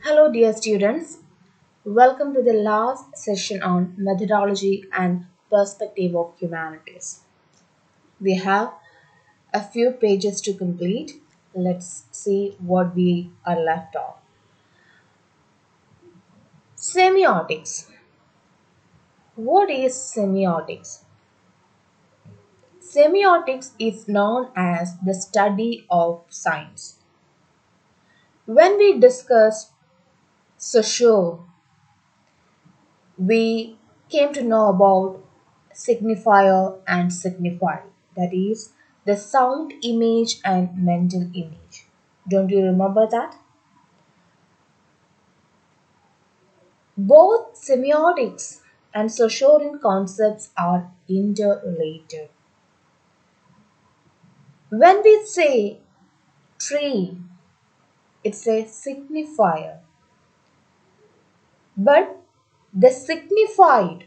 Hello, dear students. Welcome to the last session on methodology and perspective of humanities. We have a few pages to complete. Let's see what we are left off. Semiotics. What is semiotics? Semiotics is known as the study of signs. When we discussed Saussure, we came to know about signifier and signified, that is, the sound image and mental image. Don't you remember that? Both semiotics and Saussurean concepts are interrelated. When we say tree, it's a signifier, but the signified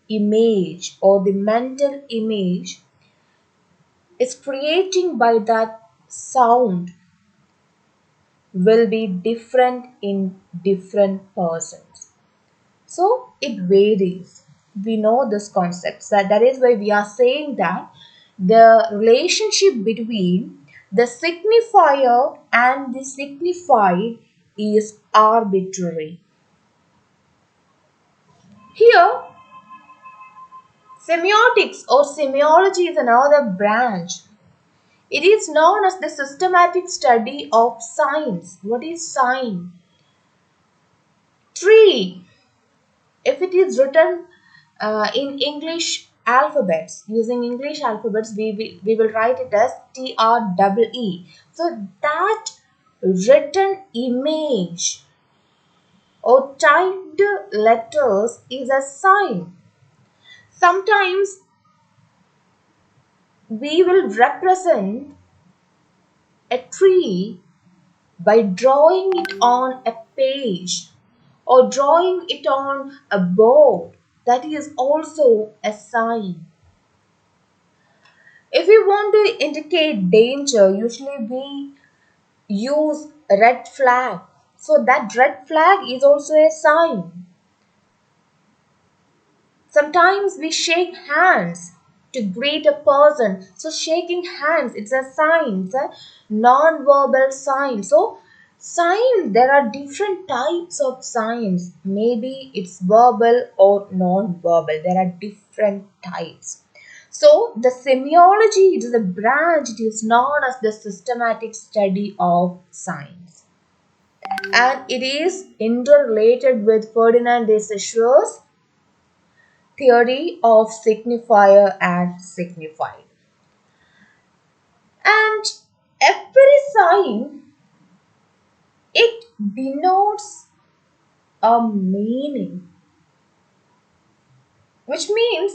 image or the mental image is creating by that sound will be different in different persons. So it varies. We know this concept. So that is why we are saying that the relationship between the signifier and the signified is arbitrary. Here, semiotics or semiology is another branch. It is known as the systematic study of signs. What is sign? Tree. If it is written in English alphabets, using English alphabets, we will write it as TREE. So that written image or typed letters is a sign. Sometimes we will represent a tree by drawing it on a page or drawing it on a board. That is also a sign. If we want to indicate danger, usually we use a red flag. So that red flag is also a sign. Sometimes we shake hands to greet a person. So shaking hands, it's a sign. It's a non-verbal sign. So sign, there are different types of signs. Maybe it's verbal or non-verbal. There are different types. So the semiology, it is a branch, it is known as the systematic study of signs. And it is interrelated with Ferdinand de Saussure's theory of signifier and signified. And every sign, it denotes a meaning, which means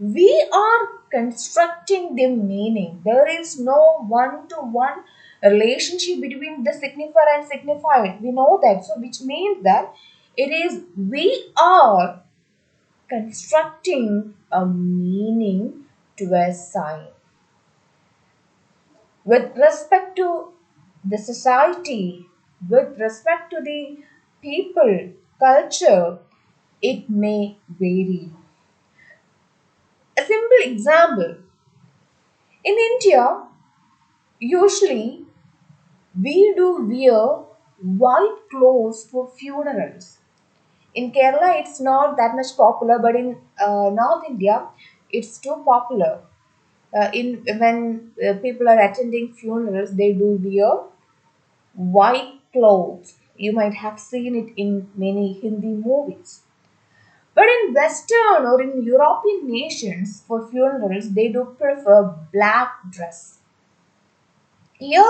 we are constructing the meaning. There is no one-to-one relationship between the signifier and signified. We know that. So which means that it is we are constructing a meaning to a sign. With respect to the society, with respect to the people, culture, it may vary. A simple example, in India, usually we do wear white clothes for funerals. In Kerala, it's not that much popular, but in North India, it's too popular. In when people are attending funerals, they do wear white clothes. You might have seen it in many Hindi movies. But in Western or in European nations, for funerals, they do prefer black dress. Here,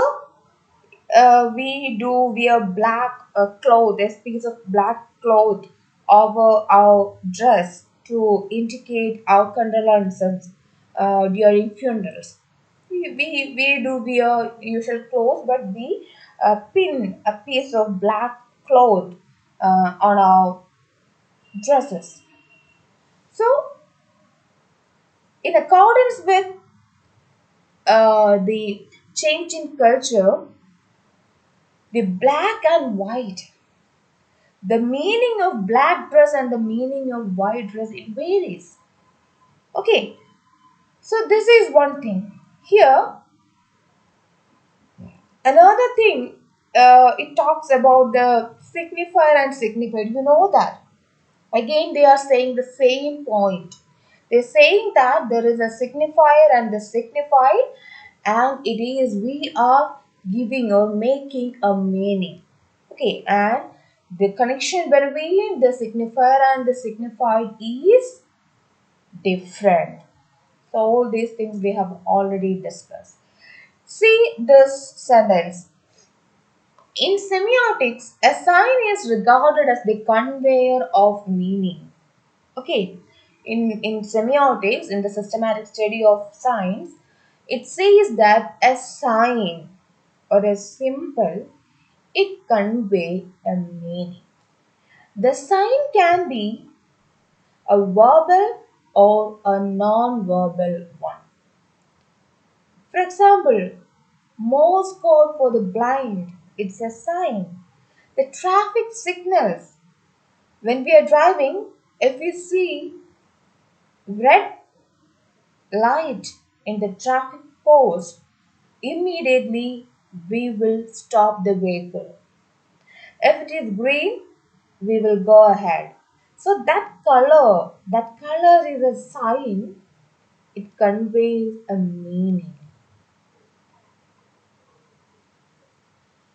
we do wear black cloth, a piece of black cloth over our dress to indicate our condolences during funerals. We do wear usual clothes, but we pin a piece of black cloth on our dresses. So, in accordance with the change in culture, the black and white, The meaning of black dress and the meaning of white dress, it varies. Okay, so this is one thing. Here, another thing, it talks about the signifier and signified. You know that. Again, they are saying the same point. They're saying that there is a signifier and the signified, and it is we are giving or making a meaning. Okay, and the connection between the signifier and the signified is different. So, all these things we have already discussed. See this sentence. In semiotics, a sign is regarded as the conveyor of meaning. Okay, in semiotics, in the systematic study of signs, it says that a sign or a symbol, it convey a meaning. The sign can be a verbal or a non-verbal one. For example, Morse code for the blind, it's a sign. The traffic signals, when we are driving, if we see red light in the traffic post, immediately we will stop the vehicle. If it is green, we will go ahead. So that color is a sign, it conveys a meaning.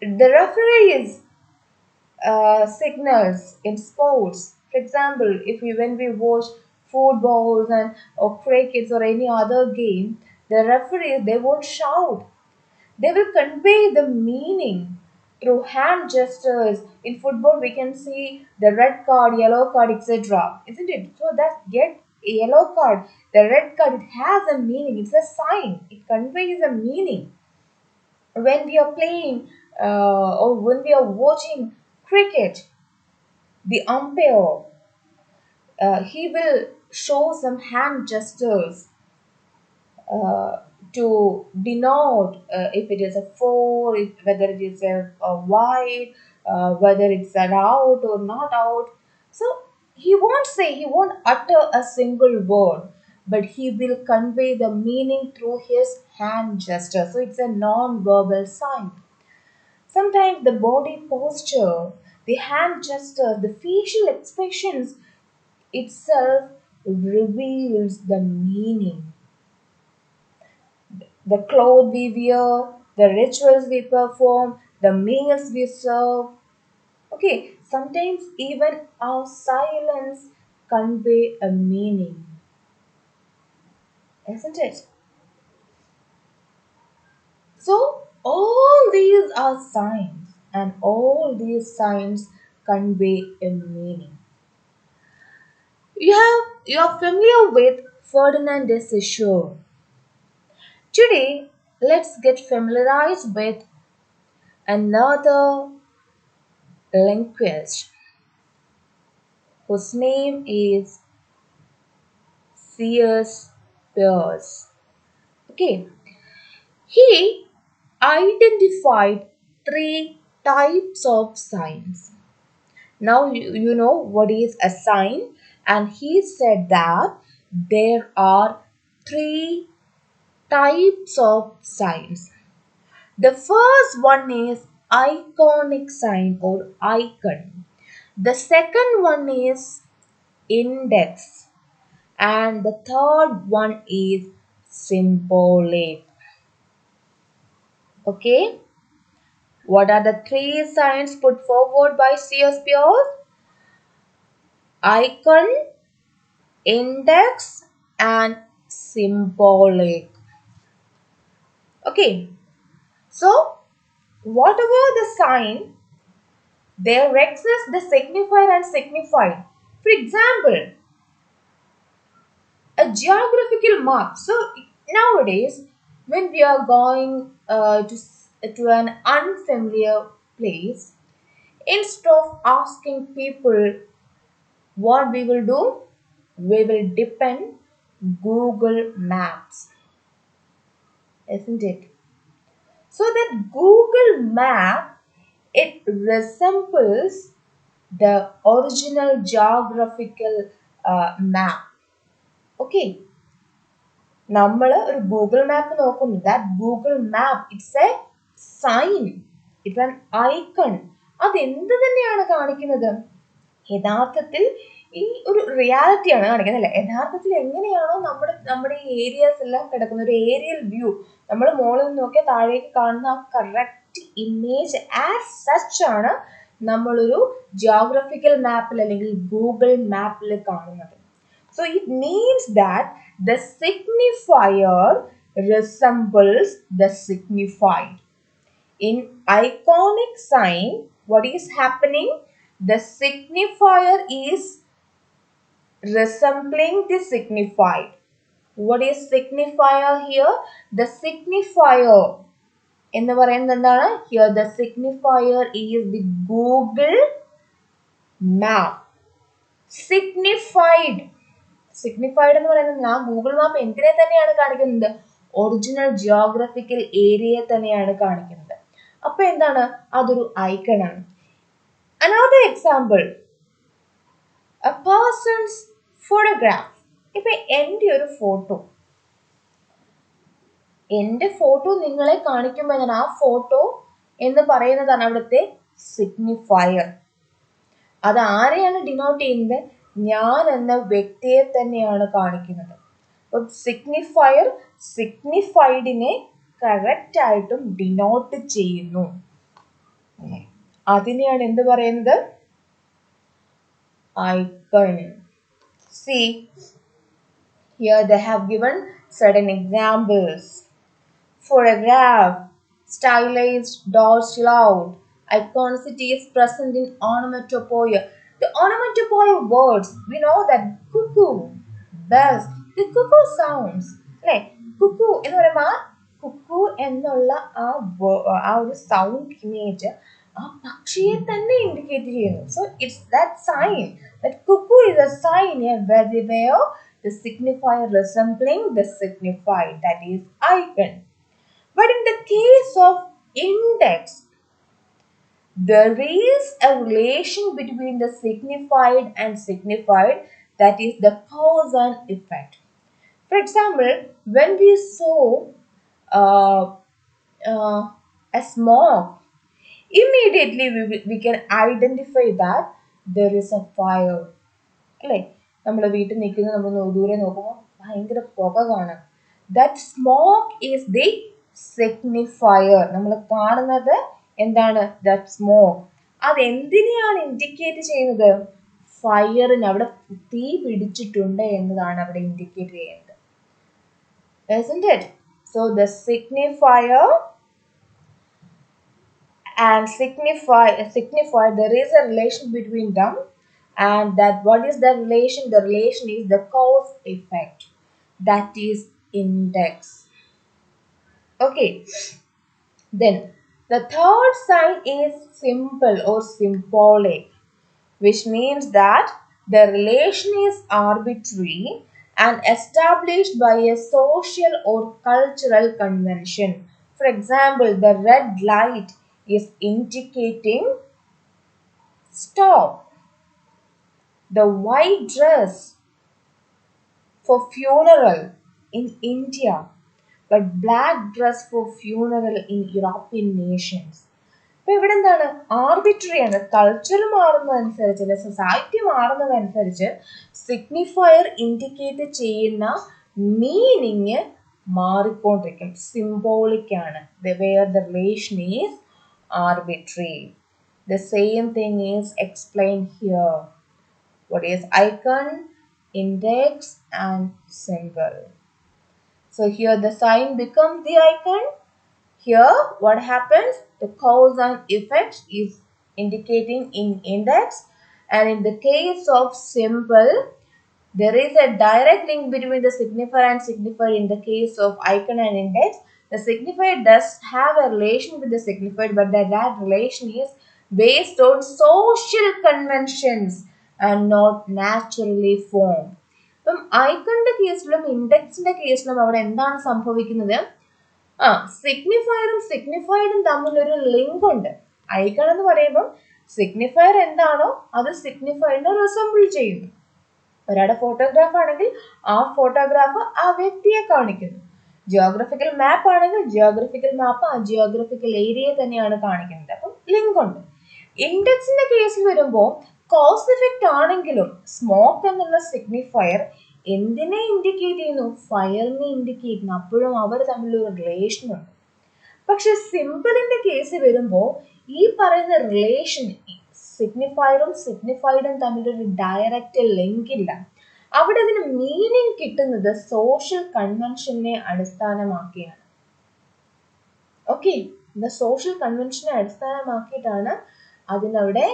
The referees signals in sports. For example, if we when we watch footballs and or crickets or any other game, the referees they won't shout. They will convey the meaning through hand gestures. In football, we can see the red card, yellow card, etc. Isn't it? So that get a yellow card, the red card, it has a meaning. It's a sign. It conveys a meaning. When we are playing or when we are watching cricket, the umpire he will show some hand gestures uh, to denote if it is a four, if, whether it is a wide, whether it's an out or not out. So he won't utter a single word, but he will convey the meaning through his hand gesture. So it's a non-verbal sign. Sometimes the body posture, the hand gesture, the facial expressions itself reveals the meaning. The clothes we wear, the rituals we perform, the meals we serve. Okay, sometimes even our silence convey a meaning, isn't it? So all these are signs, and all these signs convey a meaning. You are familiar with Ferdinand de Saussure. Today, let's get familiarized with another linguist whose name is C.S. Peirce. Okay, he identified three types of signs. Now you know what is a sign, and he said that there are three types of signs. The first one is iconic sign or icon. The second one is index. And the third one is symbolic. Okay. What are the three signs put forward by C.S. Peirce? Icon, index, and symbolic. Okay. So, whatever the sign, there exists the signifier and signified. For example, a geographical map. So nowadays, when we are going to an unfamiliar place, instead of asking people what we will do, we will depend Google Maps, isn't it? So that Google Map, it resembles the original geographical map. Okay, നമ്മൾ ഒരു Google map നോക്കുന്നു. That Google map it's a sign, it's an icon. അത് എന്ത് തന്നെയാണ് കാണിക്കുന്നത്? യഥാർത്ഥത്തിൽ ഈ ഒരു റിയാലിറ്റിയാണ് കാണിക്കുന്നത് അല്ലേ? യഥാർത്ഥത്തിൽ എങ്ങനെയാണോ നമ്മുടെ ഈ ഏരിയാസ് എല്ലാം കിടക്കുന്ന ഒരു ഏരിയൽ വ്യൂ, നമ്മൾ മുകളിൽ നിന്ന് നോക്കിയാൽ താഴേക്ക് കാണുന്ന ആ കറക്റ്റ് ഇമേജ് ആസ് സച്ച് ആണ് നമ്മളൊരു ജിയോഗ്രഫിക്കൽ മാപ്പിൽ അല്ലെങ്കിൽ ഗൂഗിൾ മാപ്പിൽ കാണുന്നത്. So it means that the signifier resembles the signified. In iconic sign, what is happening? The signifier is resembling the signified. What is signifier here? The signifier എന്ന് പറയുന്നത് എന്താണ്? Here the signifier is the Google map. Signified എന്ന് പറയുന്നത് ആ Google map എന്തിനെ തന്നെയാണ് കാണിക്കുന്നത്? Original geographical ഏരിയയെ തന്നെയാണ് കാണിക്കുന്നത്. അപ്പൊ എന്താണ്? അതൊരു ഐക്കൺ ആണ്. Another example, a person's photograph. ഇപ്പൊ എൻ്റെ ഒരു ഫോട്ടോ നിങ്ങളെ കാണിക്കുമ്പോൾ എന്താണ്? ആ ഫോട്ടോ എന്ന് പറയുന്നതാണ് അവിടുത്തെ സിഗ്നിഫയർ. അത് ആരെയാണ് ഡിനോട്ട് ചെയ്യുന്നത്? ഞാൻ എന്ന വ്യക്തിയെ തന്നെയാണ് കാണിക്കുന്നത്. അപ്പം സിഗ്നിഫയർ സിഗ്നിഫൈഡിനെ കറക്റ്റ് ആയിട്ടും ഡിനോട്ട് ചെയ്യുന്നു. അതിനെയാണ് എന്ത് പറയുന്നത്? Icon. See, here they have given certain examples. Photograph, stylized, Dodge loud. Iconicity is present in onomatopoeia. The onomatopoeia words, we know that cuckoo, bells, the cuckoo sounds. Like cuckoo എന്ന് പറയുമ്പോൾ കുക്കു എന്നുള്ള ആ ഒരു sound image ആ പക്ഷിയെ തന്നെ indicate ചെയ്യുന്നു. So it's that sign, that cuckoo is a sign where the signifier resembling the signified, that is icon. But in the case of index, there is a relation between the signified and signified, that is the cause and effect. For example, when we saw a smoke, immediately we can identify that there is a fire. അല്ലേ? നമ്മൾ വീട്ടിൽ നിൽക്കുന്നത് നമ്മൾ ദൂരെ നോക്കുമ്പോൾ ഭയങ്കര പുക കാണാം. That smoke is the signifier. നമ്മൾ കാണുന്നത് എന്താണ്? That smoke. അത് എന്തിനെയാണ് ഇൻഡിക്കേറ്റ് ചെയ്യുന്നത്? ഫയറിന്, അവിടെ തീ പിടിച്ചിട്ടുണ്ട് എന്നതാണ് അവിടെ ഇൻഡിക്കേറ്റ് ചെയ്യുന്നത്. Isn't it? So the signifier and signifier, there is a relation between them. And that what is the relation? The relation is the cause effect, that is index. Okay, then the third sign is simple or symbolic, which means that the relation is arbitrary and established by a social or cultural convention. For example, the red light is indicating stop. The white dress for funeral in India, but black dress for funeral in European nations. അപ്പോൾ ഇവിടെ എന്താണ്? Arbitrary ആണ്. Culture മാറുന്നതനുസരിച്ച് അല്ലെ society മാറുന്നതനുസരിച്ച് signifier indicate ചെയ്യുന്ന meaning മാറിക്കൊണ്ടിരിക്കും. Symbolic ആണ്. Where the relation is arbitrary. The same thing is explained here. What is icon, index, and symbol? So here the sign becomes the icon. Here what happens? The cause and effect is indicating in index, and in the case of symbol, there is a direct link between the signifier and signified. In the case of icon and index, the signifier does have a relation with the signified, but that relation is based on social conventions and not naturally formed. ഇപ്പം ഐക്കണിന്റെ കേസിലും ഇൻഡെക്സിന്റെ കേസിലും അവിടെ എന്താണ് സംഭവിക്കുന്നത്? സിഗ്നിഫയറും സിഗ്നിഫൈഡും തമ്മിലൊരു link ഉണ്ട്. Icon എന്ന് പറയുമ്പം സിഗ്നിഫയർ എന്താണോ അത് സിഗ്നിഫൈഡിനെ റിസംബിൾ ചെയ്യുന്നു. ഒരാളുടെ ഫോട്ടോഗ്രാഫ് ആണെങ്കിൽ ആ ഫോട്ടോഗ്രാഫ് ആ വ്യക്തിയെ കാണിക്കുന്നു. ജിയോഗ്രഫിക്കൽ മാപ്പ് ആണെങ്കിൽ ജിയോഗ്രഫിക്കൽ മാപ്പ് ആ ജിയോഗ്രഫിക്കൽ ഏരിയയെ തന്നെയാണ് കാണിക്കുന്നത്. അപ്പം ലിങ്ക് ഉണ്ട്. ഇൻഡെക്സിന്റെ കേസിൽ വരുമ്പോൾ കോസ് ഇഫക്റ്റ് ആണെങ്കിലും സ്മോക്ക് എന്നുള്ള സിഗ്നിഫയർ എന്തിനെ ഇൻഡിക്കേറ്റ് ചെയ്യുന്നു? ഫയറിനെ ഇൻഡിക്കേറ്റ് ചെയ്യുന്നു. അപ്പോഴും അവർ തമ്മിലൊരു റിലേഷൻ ഉണ്ട്. പക്ഷെ സിമ്പിളിന്റെ കേസ് വരുമ്പോൾ ഈ പറയുന്ന റിലേഷൻ സിഗ്നിഫയറും സിഗ്നിഫൈഡും തമ്മിലൊരു ഡയറക്റ്റ് ലിങ്ക് ഇല്ല. അവിടെ അതിന് മീനിങ് കിട്ടുന്നത് സോഷ്യൽ കൺവെൻഷനെ അടിസ്ഥാനമാക്കിയാണ്. ഓക്കെ, സോഷ്യൽ കൺവെൻഷനെ അടിസ്ഥാനമാക്കിയിട്ടാണ് അതിനവിടെ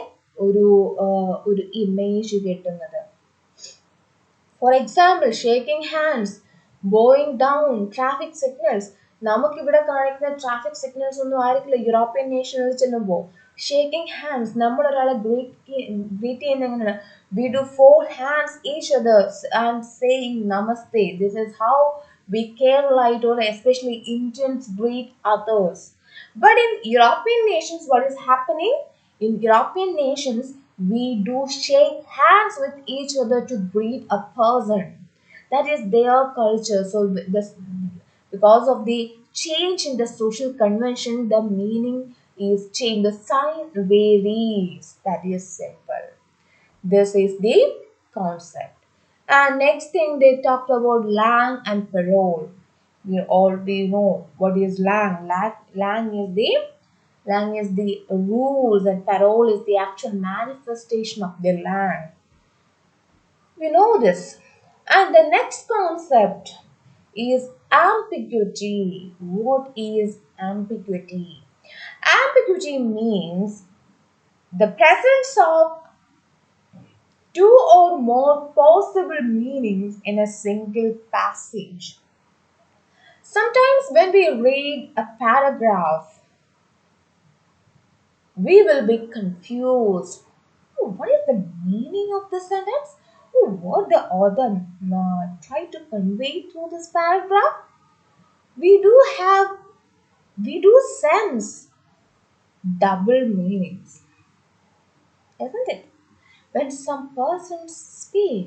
ഒരു ഇമേജ് കിട്ടുന്നത്. For example shaking hands, Boeing down, traffic signals. നമുക്കിവിടെ കാണിക്കുന്ന ട്രാഫിക് സിഗ്നൽസ് ഒന്നും ആയിരിക്കില്ല യൂറോപ്യൻ നേഷനിൽ ചെല്ലുമ്പോൾ. ഷേക്കിംഗ് ഹാൻഡ്സ്, നമ്മൾ ഒരാളെ ഗ്രീറ്റ് ചെയ്യുന്ന എങ്ങനെയാണ്? We do fold hands each other and saying namaste. This is how we Keralite or especially Indians greet others. But in European nations, what is happening? In European nations, we do shake hands with each other to greet a person. That is their culture. So this, because of the change in the social convention, the meaning is changed. The sign varies. That is simple. This is the concept. And next thing they talked about lang and parole. We already know what is lang. Lang is the rules and parole is the actual manifestation of the lang. We know this. And the next concept is ambiguity. What is ambiguity? Ambiguity means the presence of two or more possible meanings in a single passage. Sometimes when we read a paragraph, we will be confused. Oh, what is the meaning of this sentence? Oh, what the author tried to convey through this paragraph? We do sense double meanings, isn't it? When some persons speak,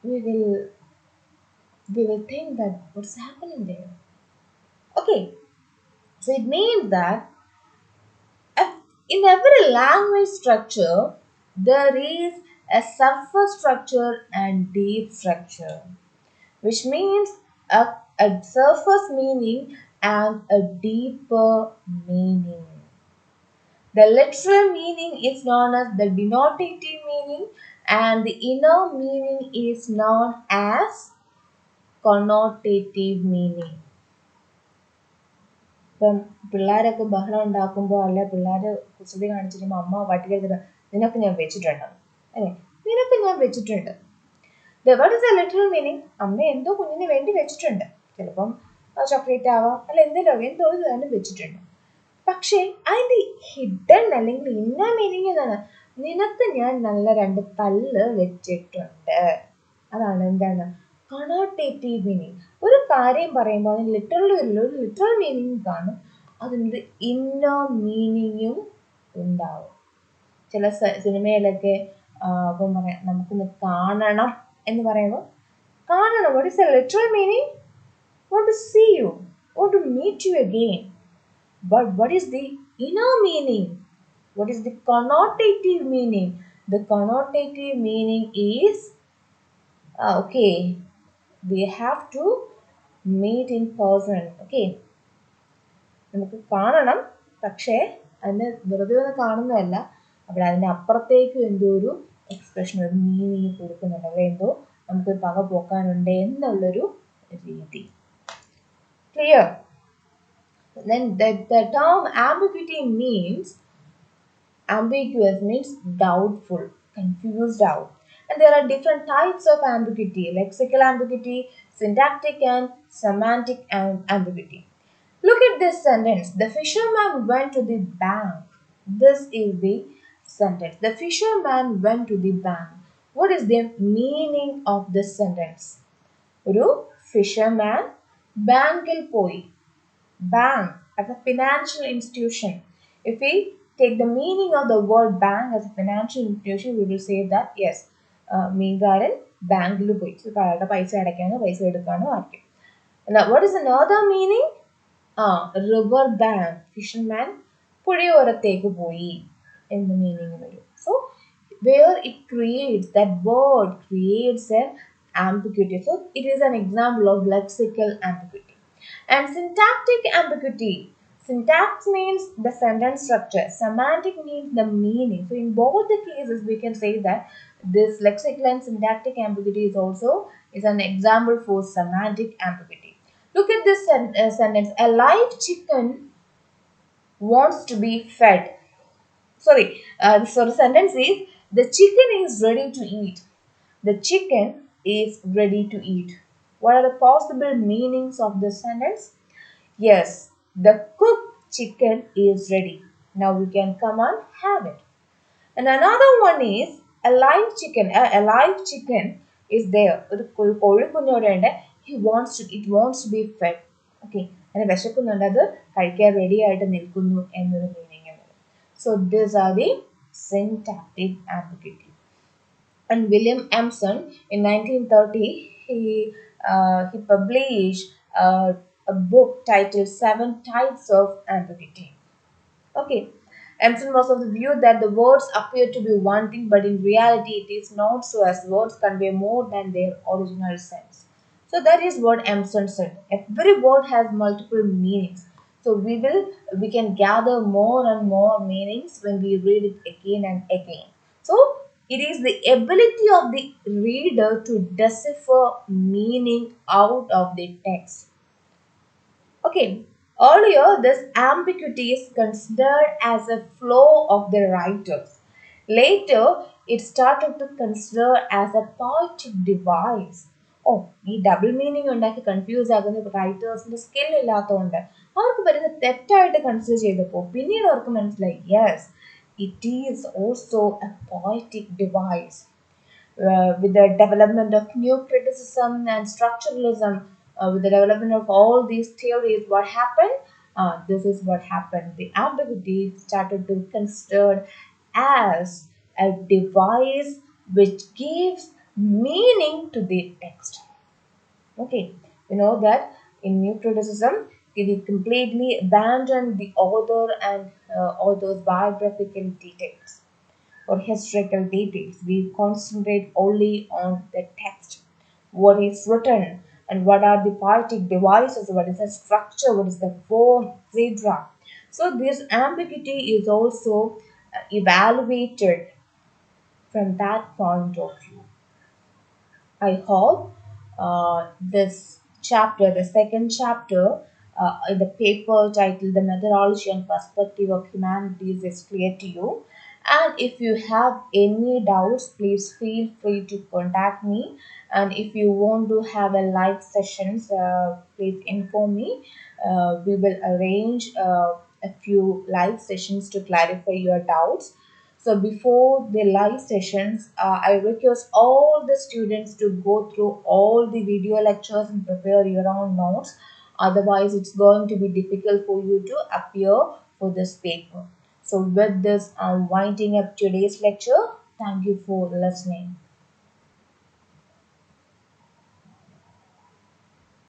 we will think that what's happening there. Okay, so it means that in every language structure there is a surface structure and deep structure, which means a surface meaning and a deeper meaning. The literal meaning is known as the denotative meaning, and the inner meaning is known as connotative meaning. ഇപ്പം പിള്ളേരൊക്കെ ബഹളം ഉണ്ടാക്കുമ്പോൾ അല്ലെ പിള്ളേർ കുസൃതി കാണിച്ചിരിക്കുമ്പോൾ അമ്മ വട്ടിലെടുത്തിട്ട് നിനക്ക് ഞാൻ വെച്ചിട്ടുണ്ട് അല്ലേ, നിനക്ക് ഞാൻ വെച്ചിട്ടുണ്ട്. What is the literal meaning? അമ്മ എന്തോ കുഞ്ഞിന് വേണ്ടി വെച്ചിട്ടുണ്ട്. ചിലപ്പം ചോക്ലേറ്റ് ആവാം അല്ല എന്തെങ്കിലും എന്തോ ഒരു സാധനം വെച്ചിട്ടുണ്ട്. പക്ഷേ അതിൻ്റെ ഹിഡൻ അല്ലെങ്കിൽ ഇന്നർ മീനിങ് എന്താണ്? നിനക്ക് ഞാൻ നല്ല രണ്ട് പല്ല് വെച്ചിട്ടുണ്ട്. അതാണ് എന്താണ് കണോട്ടേറ്റീവ് മീനിങ്. ഒരു കാര്യം പറയുമ്പോൾ അതിന് ലിറ്ററൽ മീനിങ് കാണും, അതിനൊരു ഇന്നർ മീനിങ്ങും ഉണ്ടാവും. ചില സിനിമയിലൊക്കെ ഇപ്പം പറയാം നമുക്കൊന്ന് കാണണം എന്ന് പറയുമ്പോൾ കാണണം, what is the literal meaning? Want to see you, want to meet you again. But what is the inner meaning? What is the connotative meaning? The connotative meaning is okay, we have to meet in person. Okay, നമുക്ക് കാണണം, പക്ഷേ അതിന് വെറുതെ ഒന്ന് കാണുന്നതല്ല, അവിടെ അതിൻ്റെ അപ്പുറത്തേക്ക് എന്തോ ഒരു എക്സ്പ്രഷൻ ഒരു മീനിങ് കൊടുക്കുന്നുണ്ട്. അവിടെ എന്തോ നമുക്കൊരു പക പോക്കാനുണ്ട് എന്നുള്ളൊരു രീതി. Clear? Then the term ambiguity means ambiguous means doubtful, confused out. And there are different types of ambiguity: lexical ambiguity, syntactic and semantic ambiguity. Look at this sentence. The fisherman went to the bank. This is the sentence. The fisherman went to the bank. What is the meaning of this sentence? ഒരു fisherman ബാങ്കിൽ പോയി. Bank as a financial institution. If we take the meaning of the word bank as a financial institution, we will say that yes, മീൻകാരൻ ബാങ്കിൽ പോയി അയാളുടെ പൈസ അടയ്ക്കാനോ പൈസ എടുക്കാനോ ആയിരിക്കും. Now, what is another meaning? River bank, fisherman പുഴയോരത്തേക്ക് പോയി എന്ന meaning വരും. So, where it creates, that word creates an ambiguity. So, it is an example of lexical ambiguity. And syntactic ambiguity. Syntax means the sentence structure. Semantic means the meaning. So, in both the cases, we can say that this lexical and syntactic ambiguity is an example for semantic ambiguity. Look at this sentence. A live chicken wants to be fed. So the sentence is, the chicken is ready to eat. The chicken is ready to eat. What are the possible meanings of this sentence? Yes, the cooked chicken is ready. Now we can come and have it. And another one is a live chicken. A live chicken is there. It wants to be fed. Okay. And വിശക്കുന്നുണ്ട്, അത് കഴിക്കാൻ ready ആയിട്ട് നിൽക്കുന്നു എന്നൊരു meaning. So these are the syntactic ambiguity. And William Emerson in 1930 he published a book titled Seven Types of Ambiguity. Okay. Emerson was of the view that the words appear to be one thing, but in reality it is not so, as words convey more than their original sense. So that is what Emerson said. Every word has multiple meanings. So we can gather more and more meanings when we read it again and again. So it is the ability of the reader to decipher meaning out of the text. Okay, earlier this ambiguity is considered as a flaw of the writers. Later, it started to consider as a poetic device. ഓ, ഈ double meaning ഉണ്ടാക്കി confuse ആകുന്ന റൈറ്റേഴ്സിന്റെ skill ഇല്ലാത്തതുകൊണ്ട് അവർക്ക് വരുന്ന തെറ്റായിട്ട് consider ചെയ്തപ്പോൾ പിന്നീട് അവർക്ക് മനസ്സിലായി, yes, it is also A poetic device. With the development of new criticism and structuralism, with the development of all these theories, what happened? This is what happened. The ambiguity started to be considered as a device which gives meaning to the text. Okay, you know that in new criticism, we completely abandon the author and author's biographical details or historical details. We concentrate only on the text, what is written, and what are the poetic devices, what is the structure, what is the form, etc. So this ambiguity is also evaluated from that point of view. I hope this chapter, the second chapter in the paper titled The Methodology and Perspective of Humanities, is clear to you. And if you have any doubts, please feel free to contact me. And if you want to have a live sessions, please inform me. We will arrange a few live sessions to clarify your doubts. So before the live sessions, I request all the students to go through all the video lectures and prepare your own notes. Otherwise, it's going to be difficult for you to appear for this paper. So with this, I'm winding up today's lecture. Thank you for listening.